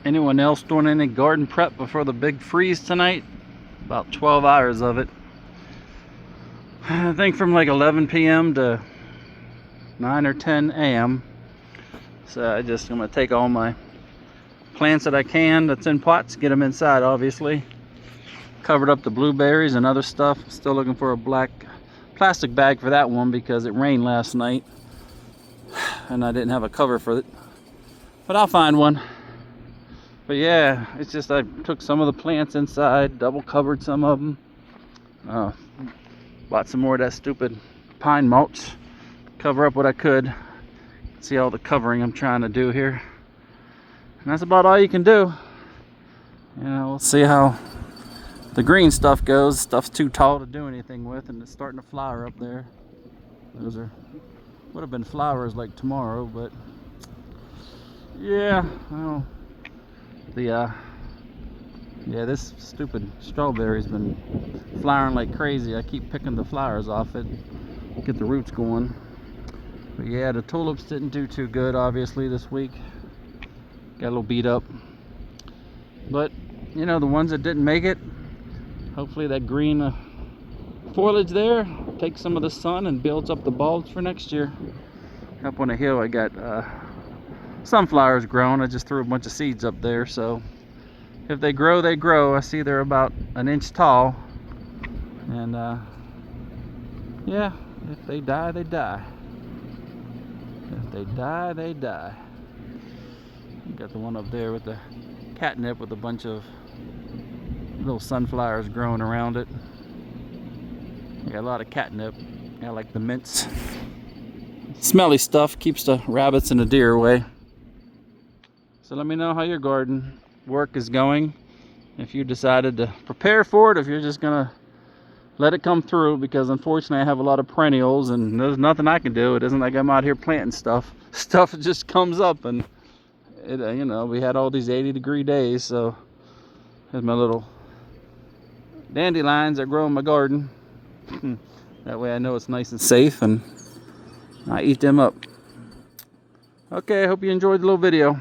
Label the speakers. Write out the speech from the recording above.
Speaker 1: Anyone else doing any garden prep before the big freeze tonight? About 12 hours of it. I think from like 11 p.m. to 9 or 10 a.m. So I'm gonna take all my plants that I can that's in pots, get them inside obviously. Covered up the blueberries and other stuff. Still looking for a black plastic bag for that one because it rained last night and I didn't have a cover for it. But I'll find one. But yeah, it's just I took some of the plants inside, double covered some of them. Bought some more of that stupid pine mulch. Cover up what I could. See all the covering I'm trying to do here. And that's about all you can do. You know, we'll see how the green stuff goes. Stuff's too tall to do anything with, and it's starting to flower up there. Those would have been flowers like tomorrow, but yeah, well, this stupid strawberry's been flowering like crazy. I keep picking the flowers off it, get the roots going. But yeah, the tulips didn't do too good obviously this week. Got a little beat up. But you know, the ones that didn't make it, hopefully that green foliage there takes some of the sun and builds up the bulbs for next year. Up on the hill I got sunflowers growing. I just threw a bunch of seeds up there, so if they grow, they grow. I see they're about an inch tall, and yeah, if they die, they die. If they die, they die. Got the one up there with the catnip with a bunch of little sunflowers growing around it. Got a lot of catnip. I like the mints. Smelly stuff keeps the rabbits and the deer away. So let me know how your garden work is going. If you decided to prepare for it, if you're just gonna let it come through, because unfortunately I have a lot of perennials and there's nothing I can do. It isn't like I'm out here planting stuff. Stuff just comes up, and it, you know, we had all these 80-degree days, so here's my little dandelions that grow in my garden. That way I know it's nice and safe and I eat them up. Okay, I hope you enjoyed the little video.